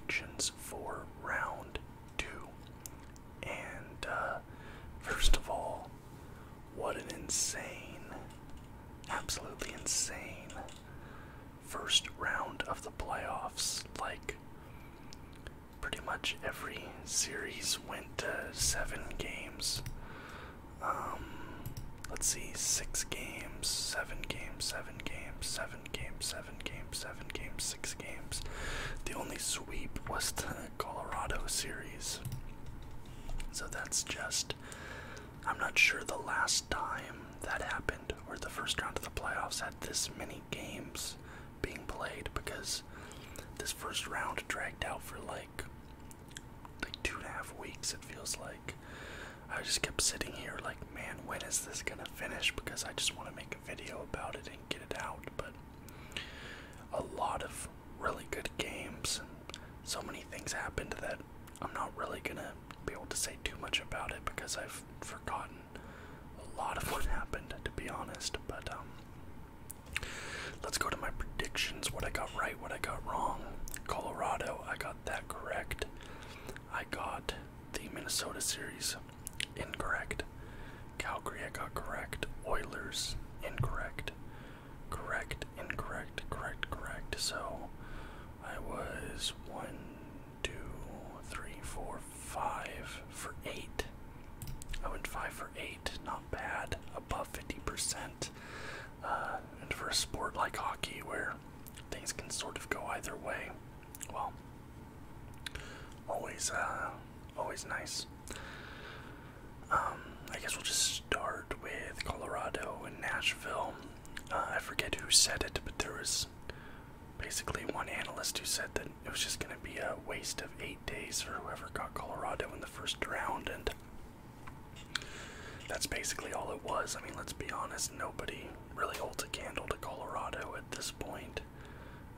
predictions for round 2. And first of all, what an insane, absolutely insane first round of the playoffs. Like, pretty much every series went to 7 games. Let's see, 6 games, 7 games, 7 games, 7 games, 7 games, 7 games, 6 games. The only sweep was the Colorado series. So that's just, I'm not sure the last time that happened, where the first round of the playoffs had this many games being played, because this first round dragged out for like 2.5 weeks, it feels like. I just kept sitting here like, man, when is this gonna finish? Because I just want to make a video about it and get it out. But a lot of really good games, and so many things happened that I'm not really gonna be able to say too much about it, because I've forgotten a lot of what happened, to be honest. But let's go to my predictions, what I got right, what I got wrong. Colorado, I got that correct. I got the Minnesota series incorrect. Calgary, I got correct. Oilers, incorrect. Correct, incorrect, correct, correct. So I was 1, 2, 3, 4, 5 for 8. I went 5 for 8, not bad, above 50%. And for a sport like hockey, where things can sort of go either way, well, always nice. I guess we'll just start with Colorado and Nashville. I forget who said it, but there was basically one analyst who said that it was just going to be a waste of 8 days for whoever got Colorado in the first round, and that's basically all it was. I mean, let's be honest, nobody really holds a candle to Colorado at this point.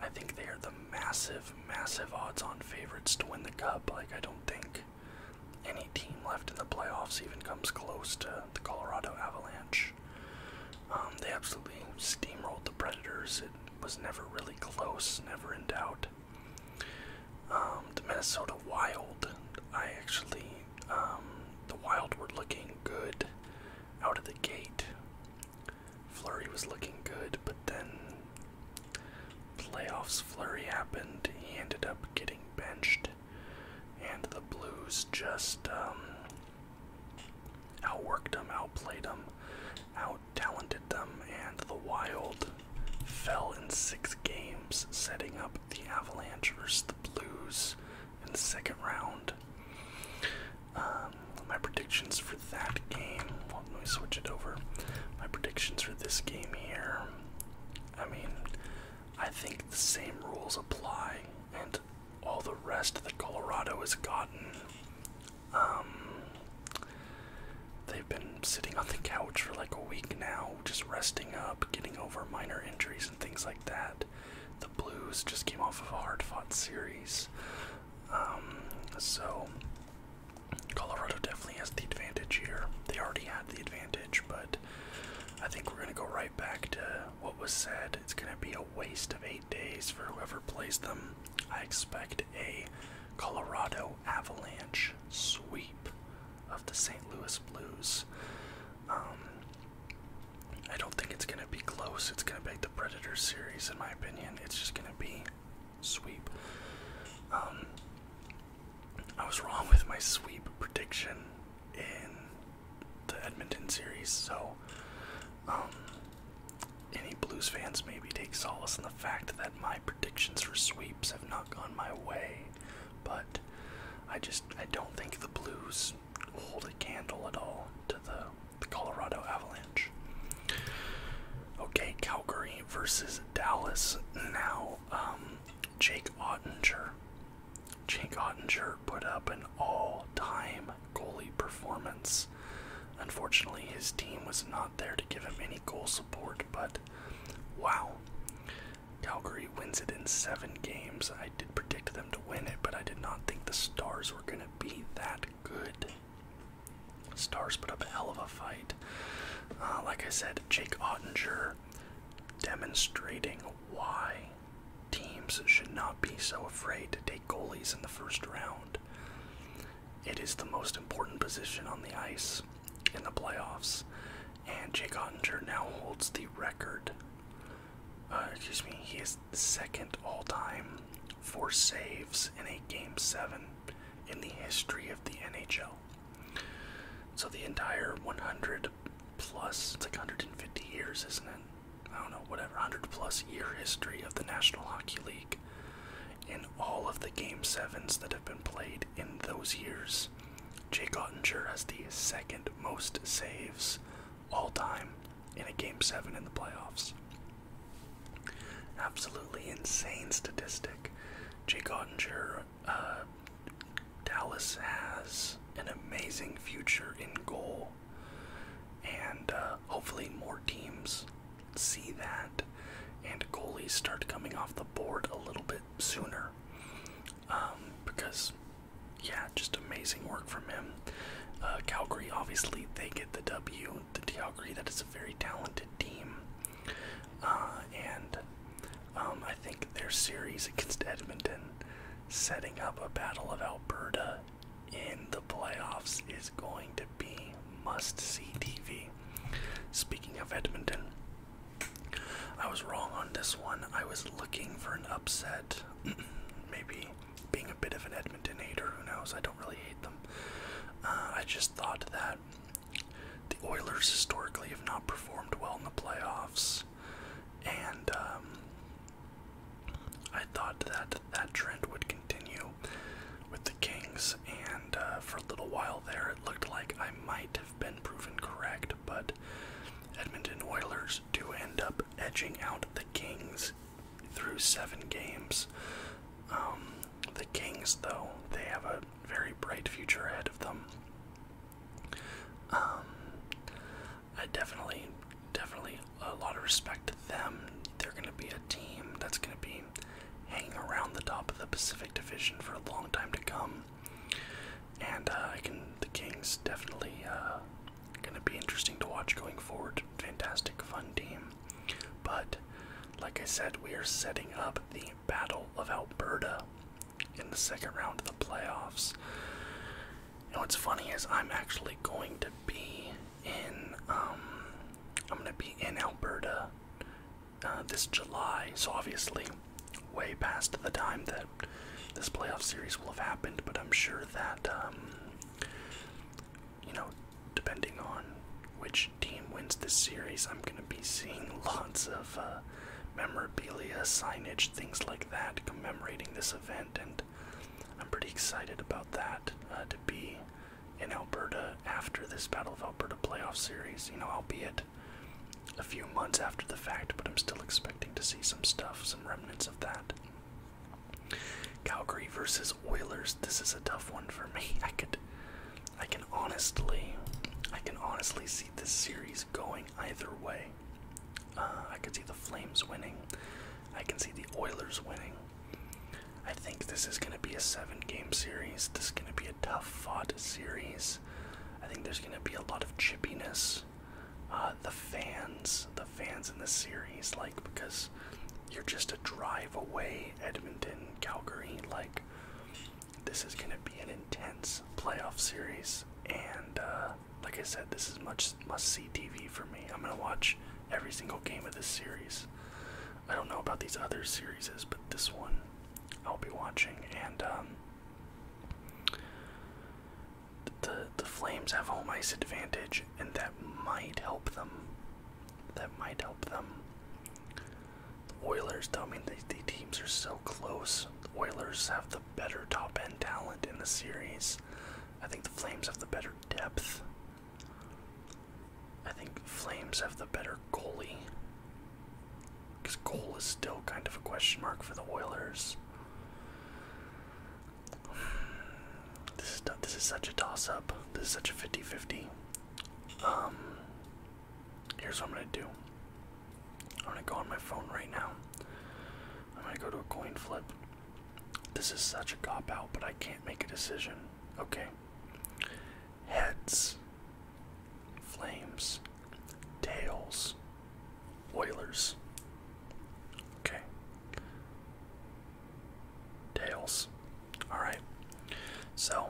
I think they are the massive, massive odds-on favorites to win the Cup. Like, I don't think any team left in the playoffs even comes close to the Colorado Avalanche. They absolutely steamrolled the Predators. It was never really close, never in doubt. The Minnesota Wild, the Wild were looking good out of the gate. Fleury was looking good, but then playoffs Fleury happened. He ended up getting benched, and the Blues just outworked them, outplayed them, out-talented them, and the Wild fell in 6 games, setting up the Avalanche versus the Blues in the second round. My predictions for that game, well, let me switch it over. My predictions for this game here, I mean, I think the same rules apply, and all the rest that Colorado has gotten, they've been sitting on the couch for like a week now, just resting up, getting over minor injuries and things like that. The Blues just came off of a hard-fought series, so Colorado definitely has the advantage here. They already had the advantage, but I think we're going to go right back to what was said. It's going to be a waste of 8 days for whoever plays them. I expect a Colorado Avalanche sweep of the St. Louis Blues. I don't think it's going to be close. It's going to be like the Predators series, in my opinion. It's just going to be sweep. I was wrong with my sweep prediction in the Edmonton series, so any Blues fans maybe take solace in the fact that my predictions for sweeps have not gone my way, but I don't think the Blues hold a candle at all to the Colorado Avalanche. Okay, Calgary versus Dallas. Now, Jake Ottinger put up an all-time goalie performance. Unfortunately, his team was not there to give him any goal support, but wow. Calgary wins it in 7 games. I did predict them to win it, but I did not think the Stars were going to be that good. Stars put up a hell of a fight. Like I said, Jake Ottinger demonstrating why teams teams should not be so afraid to take goalies in the first round. It is the most important position on the ice in the playoffs, and Jake Ottinger now holds the record. He is second all-time for saves in a Game 7 in the history of the NHL. So the entire 100 plus, it's like 150 years, isn't it? I don't know, whatever, 100 plus year history of the National Hockey League. In all of the Game 7s that have been played in those years, Jake Ottinger has the second most saves all time in a Game 7 in the playoffs. Absolutely insane statistic. Jake Ottinger, Dallas has an amazing future in goal, and hopefully more teams see that, and goalies start coming off the board a little bit sooner, because, yeah, just amazing work from him. Calgary, obviously, they get the W. The Calgary, that is a very talented team, and I think their series against Edmonton, setting up a Battle of Alberta in the playoffs, is going to be must-see TV. Speaking of Edmonton, I was wrong on this one. I was looking for an upset. Maybe being a bit of an Edmonton hater, who knows? I don't really hate them. I just thought that the Oilers historically have not performed well in the playoffs, and I thought that that trend would continue with the Kings, and for a little while there it looked like I might have been proven correct, but Edmonton Oilers do end up edging out the Kings through 7 games. The Kings, though, they have a very bright future ahead of them. I definitely a lot of respect to them. They're going to be a team that's going to be hanging around the top of the Pacific Division for a long time to come. And the Kings definitely going to be interesting to watch going forward. Fantastic, fun team. But like I said, we are setting up the Battle of Alberta in the second round of the playoffs. And what's funny is I'm actually going to be in Alberta this July, so obviously way past the time that this playoff series will have happened, but I'm sure that depending on which team wins this series, I'm going to be seeing lots of memorabilia, signage, things like that commemorating this event, and I'm pretty excited about that, to be in Alberta after this Battle of Alberta playoff series, albeit a few months after the fact, but I'm still expecting to see some stuff, some remnants of that. Calgary versus Oilers, this is a tough one for me. I can honestly see this series going either way. I could see the Flames winning. I can see the Oilers winning. I think this is going to be a 7-game series. This is going to be a tough-fought series. I think there's going to be a lot of chippiness. The fans in this series, because you're just a drive away, Edmonton, Calgary, this is going to be an intense playoff series, and like I said, this is must-see TV for me. I'm going to watch every single game of this series. I don't know about these other series, but this one I'll be watching, and the Flames have home ice advantage, and that might help them. The Oilers, though, the teams are so close. The Oilers have the better top-end talent in the series. I think the Flames have the better depth. I think the Flames have the better goalie, because goal is still kind of a question mark for the Oilers. This is such a toss-up. This is such a 50-50. Here's what I'm going to do. I'm going to go on my phone right now. I'm going to go to a coin flip. This is such a cop-out, but I can't make a decision. Okay. Heads. Flames. Tails. Oilers. Okay. So,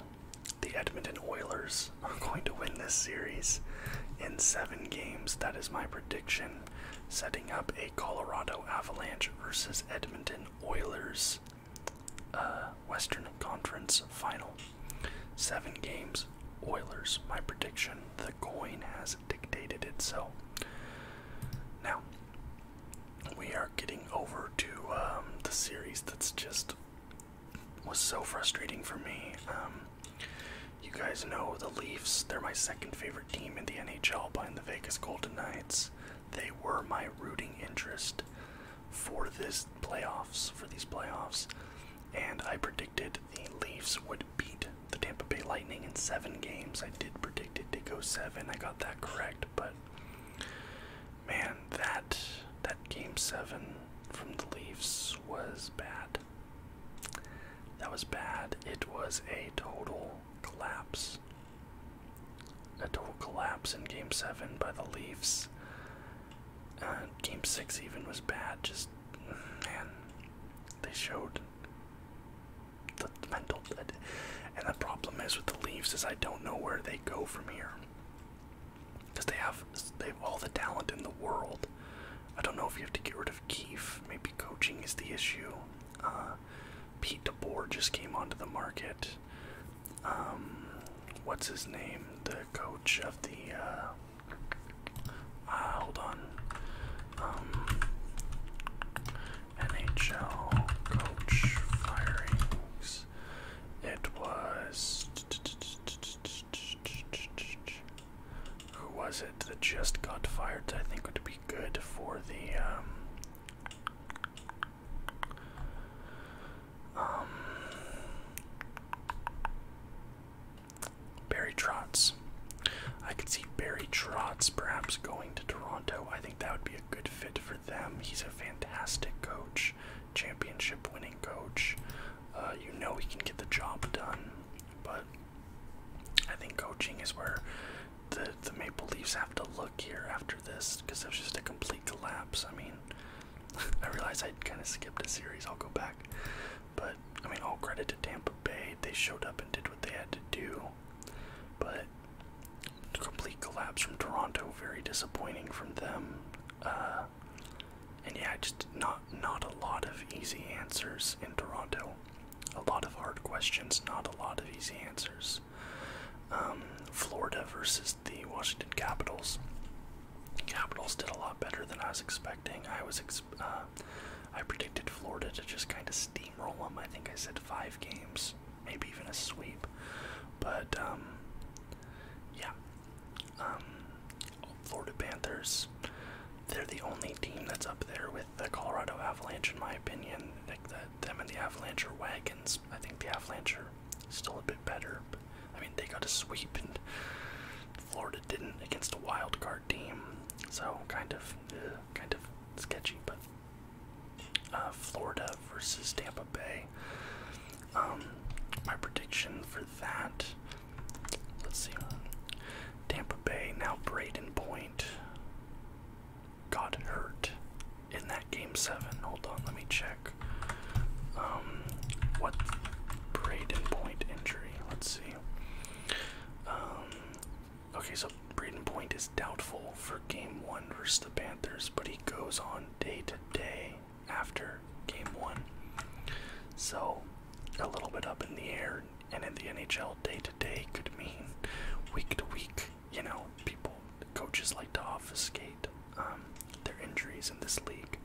the Edmonton Oilers are going to win this series in 7 games. That is my prediction, setting up a Colorado Avalanche versus Edmonton Oilers Western Conference final. 7 games, Oilers, my prediction. The coin has dictated it so. Now, we are getting over to the series that's just was so frustrating for me. You guys know the Leafs, they're my second favorite team in the NHL behind the Vegas Golden Knights. They were my rooting interest for these playoffs, and I predicted the Leafs would beat the Tampa Bay Lightning in 7 games. I did predict it to go 7, I got that correct, but man, that game 7 from the Leafs was bad. That was bad. It was a total collapse. A total collapse in game 7 by the Leafs. Game 6 even was bad. Just, man, they showed the mental. And the problem is with the Leafs is I don't know where they go from here. Because they have all the talent in the world. I don't know if you have to get rid of Keefe. Maybe coaching is the issue. Pete DeBoer just came onto the market. What's his name? The coach of the, hold on. NHL coach firings. It was, who was it that just got fired that I think would be good for the, Barry Trotz. I could see Barry Trotz perhaps going to Toronto. I think that would be a good fit for them. He's a fantastic coach, championship winning coach. You know he can get the job done, but I think coaching is where the Maple Leafs have to look here after this, because it was just a complete collapse. I mean, I realize I kind of skipped a series. I'll go back. But, I mean, all credit to Tampa Bay. They showed up and did what they had to do. But, complete collapse from Toronto. Very disappointing from them. And yeah, just not a lot of easy answers in Toronto. A lot of hard questions, not a lot of easy answers. Florida versus the Washington Capitals. Capitals did a lot better than I was expecting. I predicted Florida to just kind of steamroll them. I think I said 5 games, maybe even a sweep. But yeah, Florida Panthers. They're the only team that's up there with the Colorado Avalanche, in my opinion. Like them and the Avalanche are wagons. I think the Avalanche are still a bit better. But, I mean, they got a sweep, and Florida didn't against a wild card team. So kind of sketchy. But Florida versus Tampa Bay. My prediction for that. Let's see. Tampa Bay, now Braden Point got hurt in that game 7. Hold on, let me check. What Braden Point injury? Let's see. Okay, so Braden Point is doubtful for game 1 versus the Panthers, but he goes on day to day after game 1. So a little bit up in the air, and in the NHL, day to day could mean week to week. You know, coaches like to obfuscate their injuries in this league.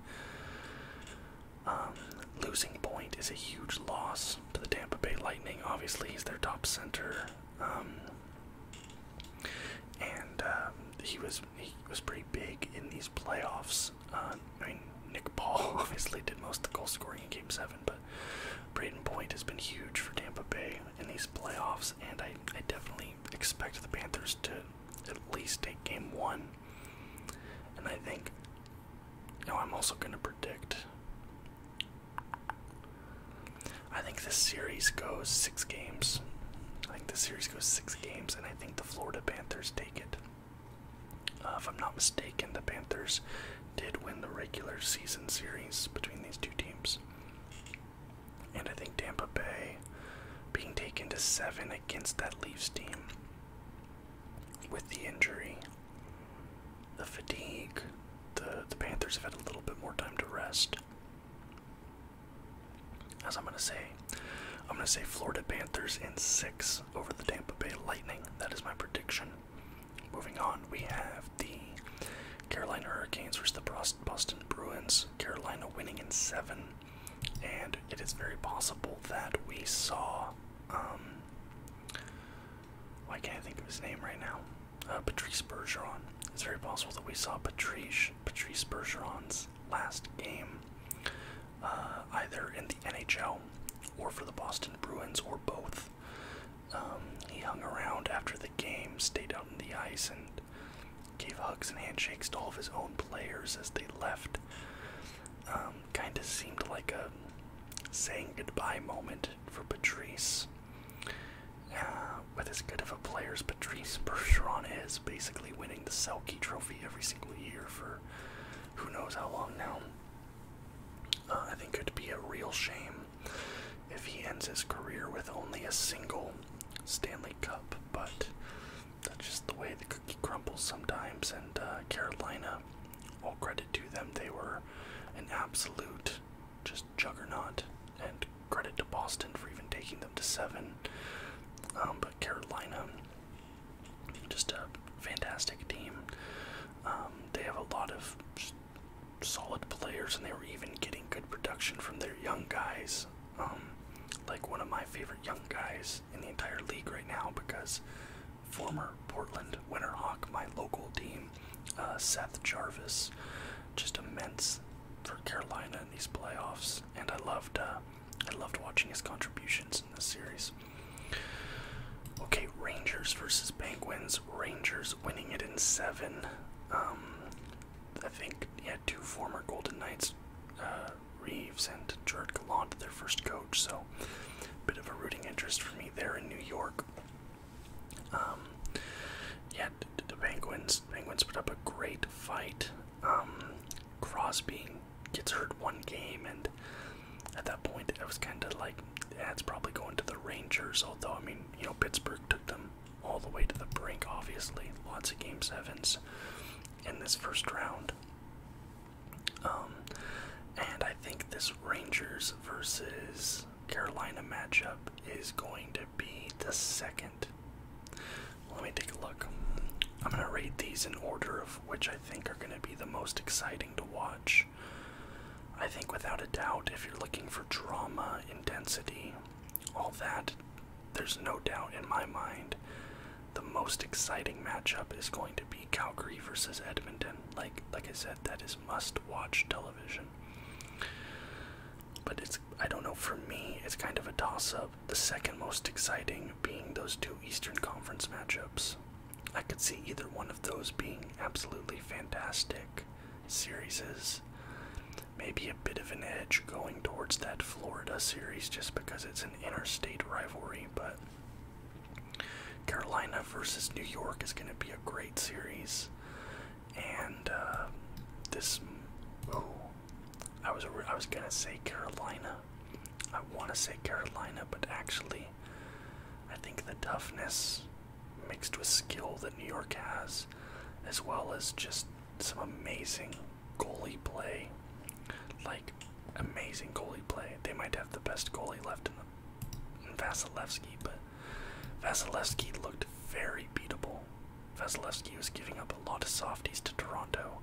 Losing Point is a huge loss to the Tampa Bay Lightning. Obviously, he's their top center, and he was pretty big in these playoffs. I mean, Nick Paul obviously did most of the goal scoring in Game 7, but Braden Point has been huge for Tampa Bay in these playoffs, and I definitely expect the Panthers to at least take Game 1. And I think, I'm also going to predict, I think this series goes 6 games. And I think the Florida Panthers take it. If I'm not mistaken, the Panthers did win the regular season series between these two teams. And I think Tampa Bay being taken to 7 against that Leafs team with the injury, the fatigue. The Panthers have had a little bit more time to rest. As I'm gonna say Florida Panthers in 6 over the Tampa Bay Lightning. That is my prediction. Moving on, we have the Carolina Hurricanes versus the Boston Bruins. Carolina winning in 7, and it is very possible that we saw, why can't I think of his name right now? Patrice Bergeron. It's very possible that we saw Patrice Bergeron's last game, either in the NHL or for the Boston Bruins, or both. He hung around after the game, stayed out on the ice, and gave hugs and handshakes to all of his own players as they left. Kind of seemed like a saying goodbye moment for Patrice. With as good of a player as Patrice Bergeron is, basically winning the Selke Trophy every single year for who knows how long now. I think it would be a real shame if he ends his career with only a single Stanley Cup, but that's just the way the cookie crumbles sometimes. And Carolina, all credit to them, they were an absolute just juggernaut, and credit to Boston for even taking them to 7. But Carolina, just a fantastic team. They have a lot of solid players, and they were even getting good production from their young guys. Like one of my favorite young guys in the entire league right now, because former Portland Winterhawk, my local team, Seth Jarvis, just immense for Carolina in these playoffs, and I loved watching his contributions in this series. Okay, Rangers versus Penguins. Rangers winning it in 7. I think he had 2 former Golden Knights, Reeves and Jared Gallant, their first coach, so bit of a rooting interest for me there in New York. Yeah, the Penguins put up a great fight. Crosby gets hurt one game, and at that point I was kind of like, yeah, it's probably going to the Rangers, although, I mean, you know, Pittsburgh took them all the way to the brink, obviously. Lots of Game 7s in this first round. And I think this Rangers versus Carolina matchup is going to be the second. Let me take a look. I'm going to rate these in order of which I think are going to be the most exciting to watch. I think without a doubt, if you're looking for drama, intensity, all that, there's no doubt in my mind the most exciting matchup is going to be Calgary versus Edmonton. Like I said, that is must-watch television. But I don't know, for me, it's kind of a toss-up. The second most exciting being those 2 Eastern Conference matchups. I could see either one of those being absolutely fantastic series. Maybe a bit of an edge going towards that Florida series just because it's an interstate rivalry, but Carolina versus New York is going to be a great series. And I was going to say Carolina. I want to say Carolina, but actually I think the toughness mixed with skill that New York has, as well as just some amazing goalie play. Like, amazing goalie play. They might have the best goalie left in Vasilevsky, but Vasilevsky looked very beatable. Vasilevsky was giving up a lot of softies to Toronto,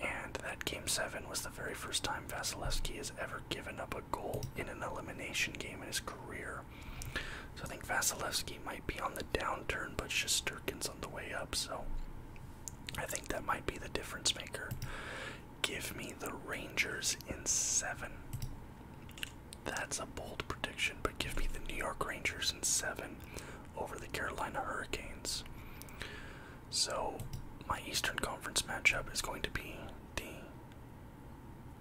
and that Game 7 was the very first time Vasilevsky has ever given up a goal in an elimination game in his career. So I think Vasilevsky might be on the downturn, but Shesterkin's on the way up, so I think that might be the difference maker. Give me the Rangers in 7. That's a bold prediction, but give me the New York Rangers in 7 over the Carolina Hurricanes. So my Eastern Conference matchup is going to be the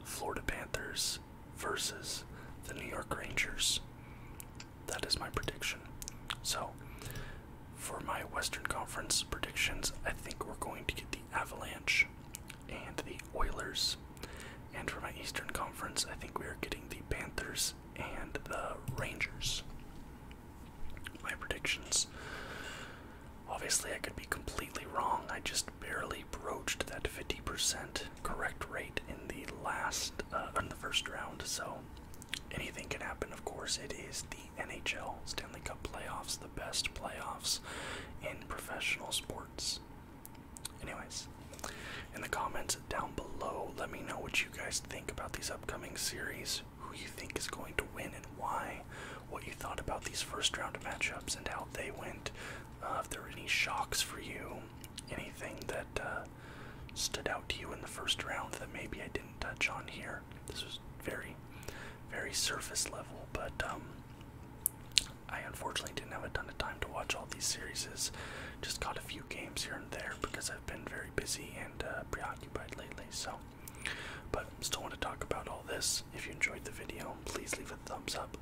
Florida Panthers versus the New York Rangers. That is my prediction. So for my Western Conference predictions, I think we're going to get the Avalanche and the Oilers. And for my Eastern Conference, I think we are getting the Panthers and the Rangers. NHL, Stanley Cup playoffs, the best playoffs in professional sports. Anyways, in the comments down below, let me know what you guys think about these upcoming series, who you think is going to win and why, what you thought about these first round matchups and how they went, if there were any shocks for you, anything that stood out to you in the first round that maybe I didn't touch on here. This was very, very surface level, but I unfortunately didn't have a ton of time to watch all these series. Just caught a few games here and there because I've been very busy and preoccupied lately. So, but still want to talk about all this. If you enjoyed the video, please leave a thumbs up.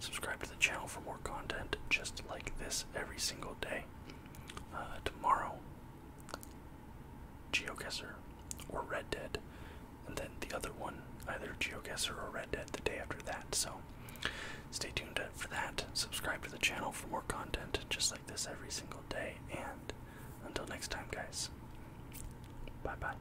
Subscribe to the channel for more content just like this every single day. Tomorrow, GeoGuessr or Red Dead, and then the other one, either GeoGuessr or Red Dead the day after that. So stay tuned for that. Subscribe to the channel for more content just like this every single day. And until next time, guys, bye bye.